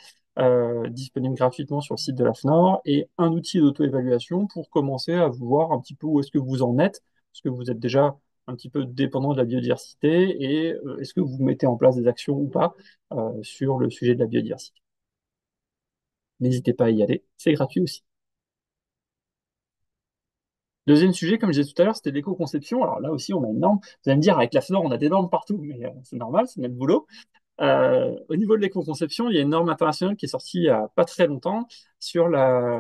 disponible gratuitement sur le site de la FNOR et un outil d'auto-évaluation pour commencer à voir un petit peu où est-ce que vous en êtes, est-ce que vous êtes déjà un petit peu dépendant de la biodiversité et est-ce que vous mettez en place des actions ou pas sur le sujet de la biodiversité. N'hésitez pas à y aller, c'est gratuit aussi. Deuxième sujet, comme je disais tout à l'heure, c'était l'éco-conception. Alors là aussi, on a une norme. Vous allez me dire, avec la FNOR, on a des normes partout, mais c'est normal, c'est notre boulot. Au niveau de l'éco-conception, il y a une norme internationale qui est sortie il n'y a pas très longtemps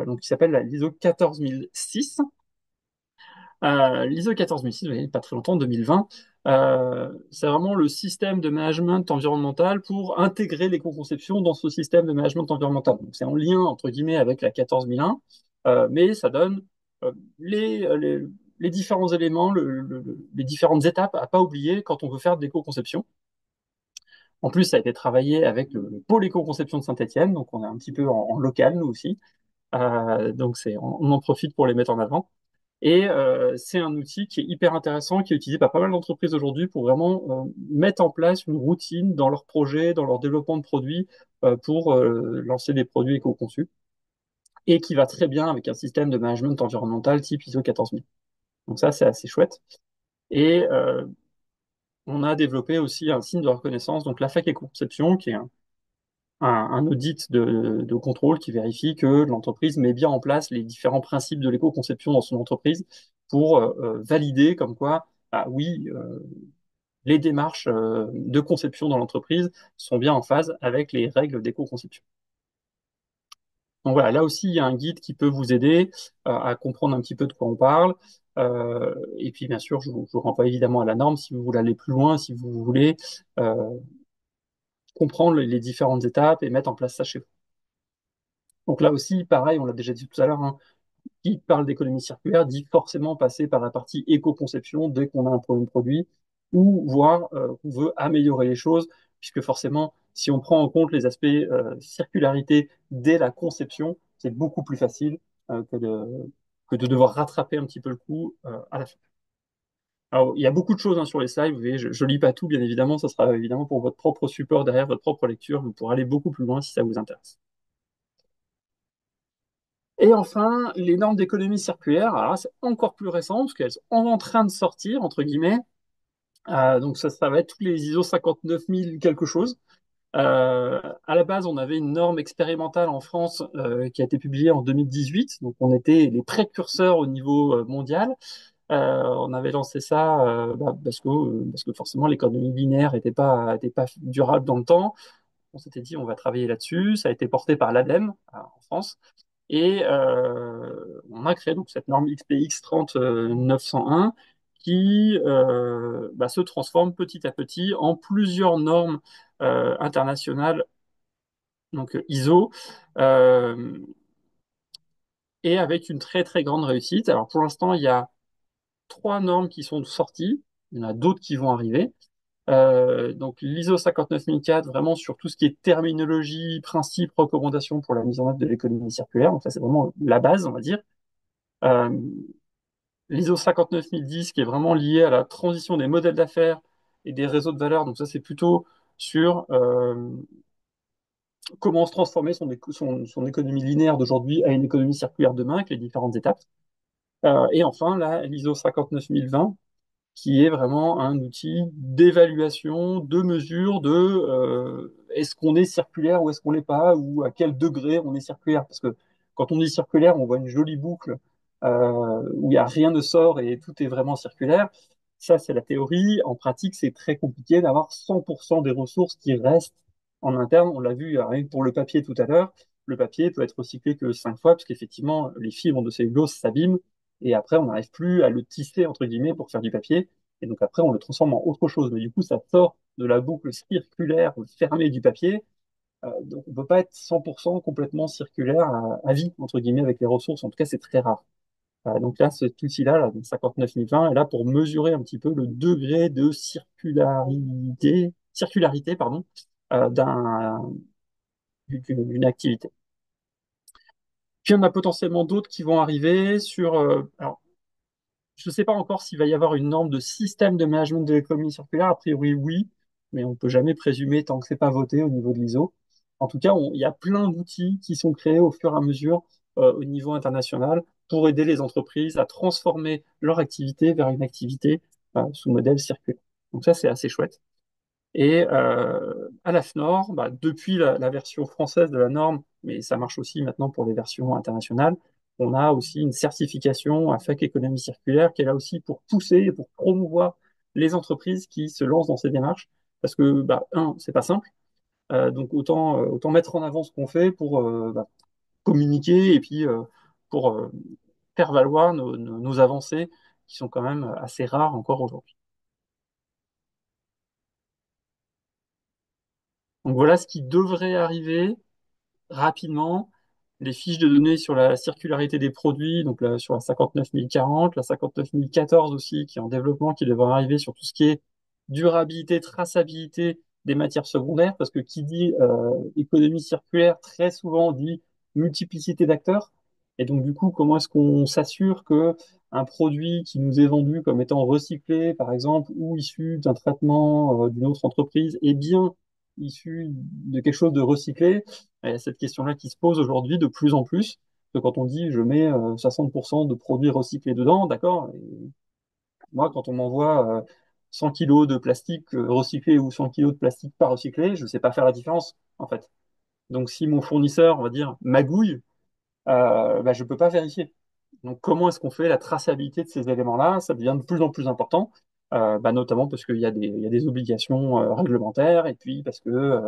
donc, qui s'appelle l'ISO 14006. L'ISO 14006, vous voyez, pas très longtemps, 2020. C'est vraiment le système de management environnemental pour intégrer l'éco-conception dans ce système de management environnemental. Donc, c'est en lien, entre guillemets, avec la 14001, mais ça donne les, euh, les, les différents éléments, les différentes étapes à pas oublier quand on veut faire de l'éco-conception. En plus, ça a été travaillé avec le pôle éco-conception de Saint-Étienne, donc on est un petit peu en local, nous aussi. Donc on en profite pour les mettre en avant. Et c'est un outil qui est hyper intéressant, qui est utilisé par pas mal d'entreprises aujourd'hui pour vraiment mettre en place une routine dans leurs projets, dans leur développement de produits, pour lancer des produits éco-conçus, et qui va très bien avec un système de management environnemental type ISO 14000. Donc ça, c'est assez chouette. Et on a développé aussi un signe de reconnaissance, donc la FAC Éco-Conception, qui est un audit de contrôle qui vérifie que l'entreprise met bien en place les différents principes de l'éco-conception dans son entreprise pour valider comme quoi, ah oui, les démarches de conception dans l'entreprise sont bien en phase avec les règles d'éco-conception. Donc voilà, là aussi, il y a un guide qui peut vous aider à comprendre un petit peu de quoi on parle. Et puis, bien sûr, je vous renvoie évidemment à la norme si vous voulez aller plus loin, si vous voulez euh, comprendre les différentes étapes et mettre en place ça chez vous. Donc là aussi, pareil, on l'a déjà dit tout à l'heure, hein, qui parle d'économie circulaire dit forcément passer par la partie éco-conception dès qu'on a un premier produit, ou voir qu'on veut améliorer les choses, puisque forcément, si on prend en compte les aspects circularité dès la conception, c'est beaucoup plus facile que de devoir rattraper un petit peu le coup à la fin. Alors, il y a beaucoup de choses hein, sur les slides, vous voyez, je ne lis pas tout, bien évidemment, ça sera évidemment pour votre propre support derrière, votre propre lecture, vous pourrez aller beaucoup plus loin si ça vous intéresse. Et enfin, les normes d'économie circulaire, alors là, c'est encore plus récent, parce qu'elles sont en train de sortir, entre guillemets. Donc ça va être tous les ISO 59000 quelque chose. À la base, on avait une norme expérimentale en France qui a été publiée en 2018, donc on était les précurseurs au niveau mondial. On avait lancé ça parce que forcément l'économie linéaire était pas durable dans le temps. On s'était dit on va travailler là-dessus. Ça a été porté par l'ADEME en France. Et on a créé donc cette norme XPX 30901 qui se transforme petit à petit en plusieurs normes internationales, donc ISO, euh, et avec une très très grande réussite. Alors pour l'instant, il y a trois normes qui sont sorties, il y en a d'autres qui vont arriver. Donc l'ISO 59004, vraiment sur tout ce qui est terminologie, principes, recommandations pour la mise en œuvre de l'économie circulaire. Donc ça, c'est vraiment la base, on va dire. Euh, L'ISO 59010 qui est vraiment lié à la transition des modèles d'affaires et des réseaux de valeur. Donc ça, c'est plutôt sur comment se transformer son économie linéaire d'aujourd'hui à une économie circulaire demain avec les différentes étapes. Et enfin, là, l'ISO 59020 qui est vraiment un outil d'évaluation, de mesure de est-ce qu'on est circulaire ou est-ce qu'on l'est pas, ou à quel degré on est circulaire. Parce que quand on dit circulaire, on voit une jolie boucle où il y a rien ne sort et tout est vraiment circulaire. Ça, c'est la théorie. En pratique, c'est très compliqué d'avoir 100% des ressources qui restent en interne. On l'a vu rien que pour le papier tout à l'heure. Le papier peut être recyclé que 5 fois, parce qu'effectivement, les fibres de cellulose s'abîment et après, on n'arrive plus à le tisser, entre guillemets, pour faire du papier. Et donc après, on le transforme en autre chose. Mais du coup, ça sort de la boucle circulaire fermée du papier. Donc on ne peut pas être 100% complètement circulaire à vie, entre guillemets, avec les ressources. En tout cas, c'est très rare. Donc là, cet outil-là, là, 59020, est là pour mesurer un petit peu le degré de circularité pardon, d'une activité. Puis on a potentiellement d'autres qui vont arriver sur... alors, je ne sais pas encore s'il va y avoir une norme de système de management de l'économie circulaire. A priori, oui. mais on peut jamais présumer tant que c'est pas voté au niveau de l'ISO. En tout cas, il y a plein d'outils qui sont créés au fur et à mesure au niveau international pour aider les entreprises à transformer leur activité vers une activité sous modèle circulaire. Donc ça, c'est assez chouette. Et à la FNOR, depuis la version française de la norme, mais ça marche aussi maintenant pour les versions internationales, on a aussi une certification à FEC Économie Circulaire qui est là aussi pour pousser et pour promouvoir les entreprises qui se lancent dans ces démarches. Parce que, c'est pas simple, donc autant mettre en avant ce qu'on fait pour communiquer et puis pour faire valoir nos avancées qui sont quand même assez rares encore aujourd'hui. Donc voilà ce qui devrait arriver rapidement. Les fiches de données sur la circularité des produits, donc là, sur la 59040, la 59014 aussi, qui est en développement, qui devrait arriver sur tout ce qui est durabilité, traçabilité des matières secondaires, parce que qui dit économie circulaire, très souvent dit multiplicité d'acteurs. Et donc, du coup, comment est-ce qu'on s'assure que un produit qui nous est vendu comme étant recyclé, par exemple, ou issu d'un traitement d'une autre entreprise, est bien issu de quelque chose de recyclé? Il y a cette question-là qui se pose aujourd'hui de plus en plus. Que quand on dit je mets 60% de produits recyclés dedans, d'accord, et moi, quand on m'envoie 100 kilos de plastique recyclé ou 100 kilos de plastique pas recyclé, je ne sais pas faire la différence, en fait. Donc, si mon fournisseur, on va dire, magouille, je ne peux pas vérifier. Donc, comment est-ce qu'on fait la traçabilité de ces éléments-là? Ça devient de plus en plus important, notamment parce qu'il y a des obligations réglementaires et puis parce que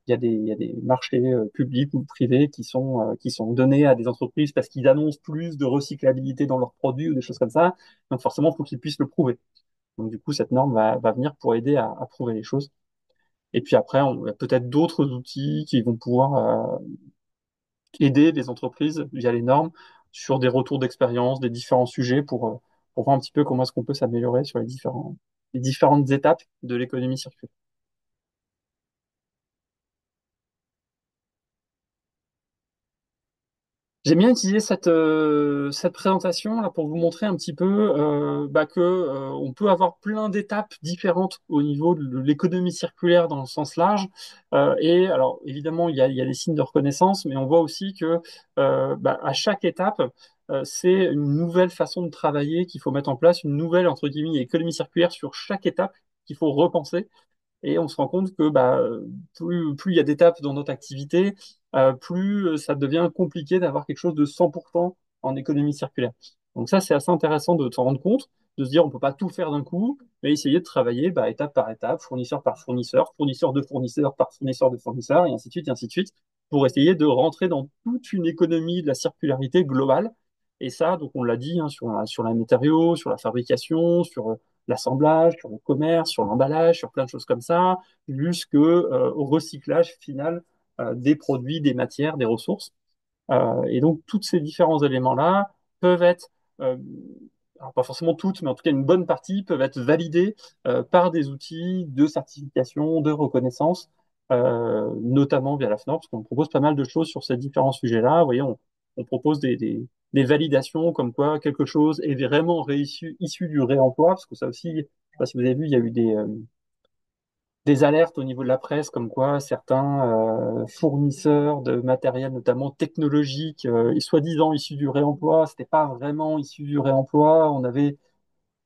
il y a des marchés publics ou privés qui sont donnés à des entreprises parce qu'ils annoncent plus de recyclabilité dans leurs produits ou des choses comme ça. Donc, forcément, il faut qu'ils puissent le prouver. Donc, du coup, cette norme va venir pour aider à prouver les choses. Et puis après, on a peut-être d'autres outils qui vont pouvoir aider les entreprises via les normes sur des retours d'expérience, des différents sujets pour voir un petit peu comment est-ce qu'on peut s'améliorer sur les différentes étapes de l'économie circulaire. J'aime bien utiliser cette présentation là pour vous montrer un petit peu que on peut avoir plein d'étapes différentes au niveau de l'économie circulaire dans le sens large. Et alors évidemment il y a les signes de reconnaissance, mais on voit aussi que à chaque étape c'est une nouvelle façon de travailler qu'il faut mettre en place, une nouvelle entre guillemets économie circulaire sur chaque étape qu'il faut repenser. Et on se rend compte que plus il y a d'étapes dans notre activité, plus ça devient compliqué d'avoir quelque chose de 100% en économie circulaire. Donc ça, c'est assez intéressant de s'en rendre compte, de se dire on peut pas tout faire d'un coup, mais essayer de travailler étape par étape, fournisseur par fournisseur, fournisseur de fournisseur par fournisseur de fournisseur, et ainsi de suite, pour essayer de rentrer dans toute une économie de la circularité globale. Et ça, donc on l'a dit, hein, sur la matériaux, sur la fabrication, sur l'assemblage, sur le commerce, sur l'emballage, sur plein de choses comme ça, jusqu'au recyclage final des produits, des matières, des ressources. Et donc, tous ces différents éléments-là peuvent être, euh, alors pas forcément toutes, mais en tout cas une bonne partie, peuvent être validés par des outils de certification, de reconnaissance, notamment via la FNOR, parce qu'on propose pas mal de choses sur ces différents sujets-là. Vous voyez, on propose des validations comme quoi quelque chose est vraiment issu du réemploi, parce que ça aussi, je sais pas si vous avez vu, il y a eu des alertes au niveau de la presse comme quoi certains fournisseurs de matériel, notamment technologique, soi-disant issus du réemploi, c'était pas vraiment issu du réemploi. On avait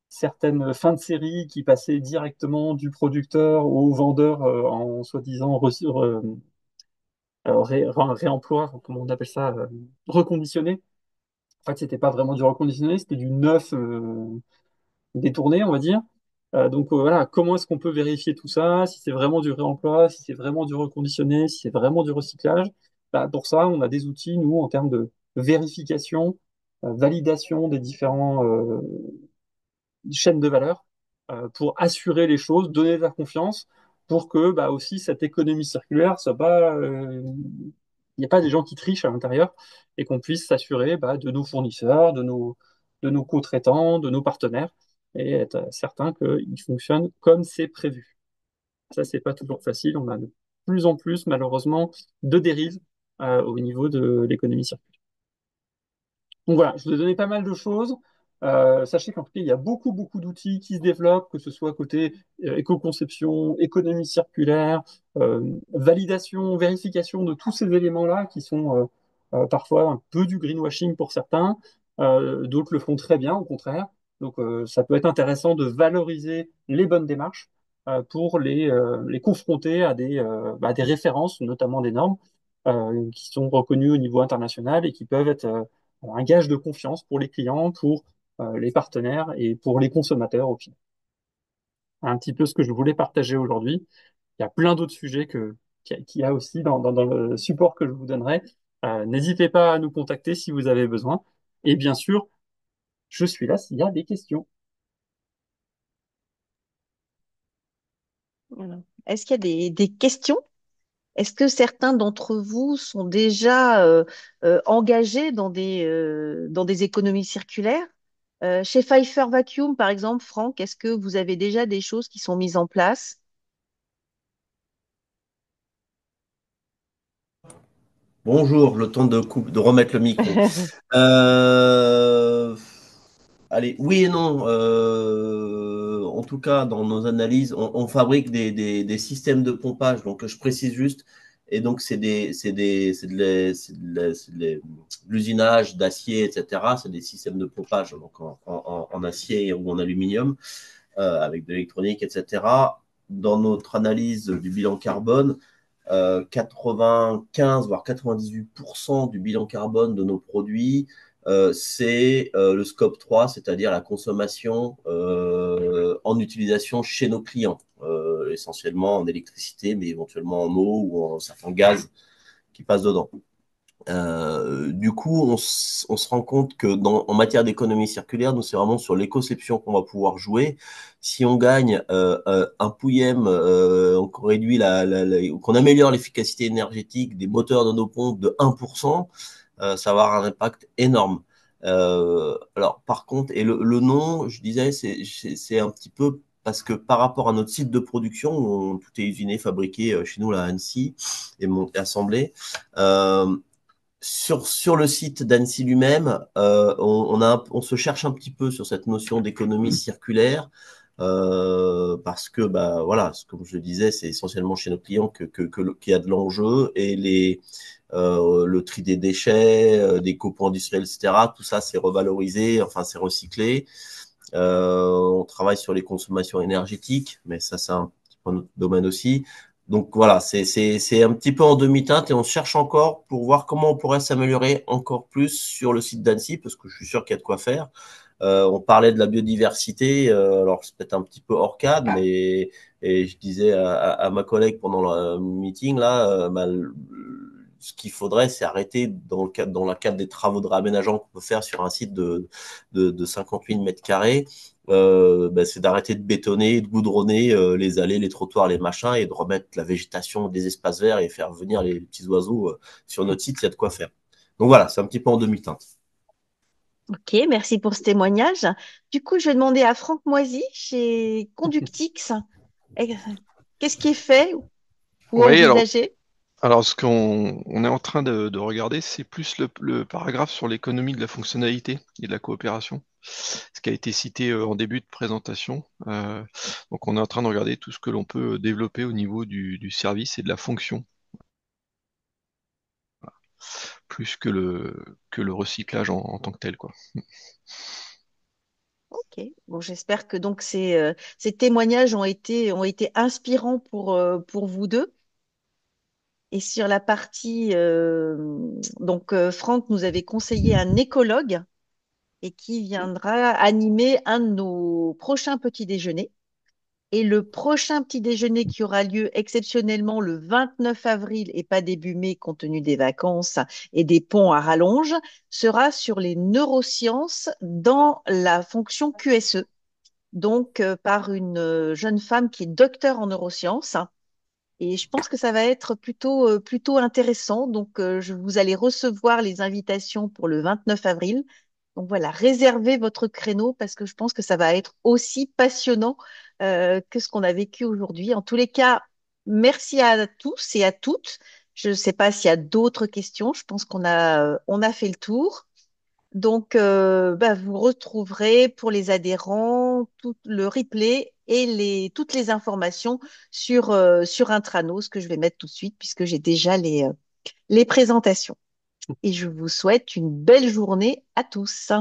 certaines fins de série qui passaient directement du producteur au vendeur en soi-disant réemploi, enfin, comment on appelle ça, reconditionné. En fait, c'était pas vraiment du reconditionné, c'était du neuf détourné, on va dire. Voilà, comment est-ce qu'on peut vérifier tout ça, si c'est vraiment du réemploi, si c'est vraiment du reconditionné, si c'est vraiment du recyclage. Pour ça, on a des outils, nous, en termes de vérification, validation des différents chaînes de valeur, pour assurer les choses, donner de la confiance, pour que aussi cette économie circulaire soit pas, il n'y a pas des gens qui trichent à l'intérieur et qu'on puisse s'assurer de nos fournisseurs, de nos co-traitants, de nos partenaires et être certain qu'ils fonctionnent comme c'est prévu. Ça, c'est pas toujours facile. On a de plus en plus, malheureusement, de dérives au niveau de l'économie circulaire. Donc voilà, je vous ai donné pas mal de choses. Sachez qu'en tout cas, il y a beaucoup, beaucoup d'outils qui se développent, que ce soit côté éco-conception, économie circulaire, validation, vérification de tous ces éléments-là qui sont parfois un peu du greenwashing pour certains, d'autres le font très bien, au contraire. Donc, ça peut être intéressant de valoriser les bonnes démarches pour les confronter à des références, notamment des normes, qui sont reconnues au niveau international et qui peuvent être un gage de confiance pour les clients, pour les partenaires et pour les consommateurs au final. Un petit peu ce que je voulais partager aujourd'hui. Il y a plein d'autres sujets qu'il y a aussi dans le support que je vous donnerai. N'hésitez pas à nous contacter si vous avez besoin. Et bien sûr, je suis là s'il y a des questions. Voilà. Est-ce qu'il y a des questions? Est-ce que certains d'entre vous sont déjà engagés dans des économies circulaires? Chez Pfeiffer Vacuum, par exemple, Franck, est-ce que vous avez déjà des choses qui sont mises en place? Bonjour, le temps de remettre le micro. Euh, Allez, oui et non. En tout cas, dans nos analyses, on fabrique des systèmes de pompage. Donc, je précise juste. Et donc, c'est de l'usinage d'acier, etc. C'est des systèmes de pompage donc en acier ou en aluminium avec de l'électronique, etc. Dans notre analyse du bilan carbone, 95 voire 98% du bilan carbone de nos produits, c'est le scope 3, c'est-à-dire la consommation en utilisation chez nos clients, essentiellement en électricité, mais éventuellement en eau ou en certains gaz qui passent dedans. Du coup, on se rend compte que en matière d'économie circulaire, nous, c'est vraiment sur l'écoception qu'on va pouvoir jouer. Si on gagne un pouillème, qu'on réduit qu'on améliore l'efficacité énergétique des moteurs de nos pompes de 1%, ça va avoir un impact énorme. Alors, par contre, et le nom, je disais, c'est un petit peu parce que par rapport à notre site de production, où tout est usiné, fabriqué chez nous là, à Annecy, et assemblé, sur le site d'Annecy lui-même, on se cherche un petit peu sur cette notion d'économie circulaire parce que bah voilà, comme je le disais, c'est essentiellement chez nos clients qu'il y a de l'enjeu et le tri des déchets, des copeaux industriels, etc. Tout ça c'est revalorisé, enfin c'est recyclé. On travaille sur les consommations énergétiques, mais ça c'est un petit peu notre domaine aussi. Donc voilà, c'est un petit peu en demi-teinte et on cherche encore pour voir comment on pourrait s'améliorer encore plus sur le site d'Annecy, parce que je suis sûr qu'il y a de quoi faire. On parlait de la biodiversité, alors c'est peut-être un petit peu hors cadre, mais et je disais à ma collègue pendant le meeting là, ce qu'il faudrait, c'est arrêter dans le cadre des travaux de réaménagement qu'on peut faire sur un site de 58 mètres carrés, c'est d'arrêter de bétonner, de goudronner les allées, les trottoirs, les machins, et de remettre la végétation, des espaces verts et faire venir les petits oiseaux sur notre site, il y a de quoi faire. Donc voilà, c'est un petit peu en demi-teinte. Ok, merci pour ce témoignage. Du coup, je vais demander à Franck Moisy chez Conductix. Eh, Qu'est-ce qui est fait ou Oui, envisagé? alors ce qu'on est en train de regarder, c'est plus le paragraphe sur l'économie de la fonctionnalité et de la coopération, ce qui a été cité en début de présentation. Donc on est en train de regarder tout ce que l'on peut développer au niveau du service et de la fonction, plus que le recyclage en tant que tel, quoi. Ok, bon, j'espère que donc ces témoignages ont été inspirants pour vous deux. Et sur la partie, Franck nous avait conseillé un écologue et qui viendra animer un de nos prochains petits déjeuners. Et le prochain petit déjeuner qui aura lieu exceptionnellement le 29 avril et pas début mai compte tenu des vacances et des ponts à rallonge sera sur les neurosciences dans la fonction QSE. Donc, par une jeune femme qui est docteur en neurosciences. Et je pense que ça va être plutôt intéressant. Donc, vous allez recevoir les invitations pour le 29 avril. Donc voilà, réservez votre créneau parce que je pense que ça va être aussi passionnant que ce qu'on a vécu aujourd'hui. En tous les cas, merci à tous et à toutes. Je ne sais pas s'il y a d'autres questions. Je pense on a fait le tour. Donc, vous retrouverez pour les adhérents tout le replay et toutes les informations sur Intranos que je vais mettre tout de suite puisque j'ai déjà les présentations. Et je vous souhaite une belle journée à tous.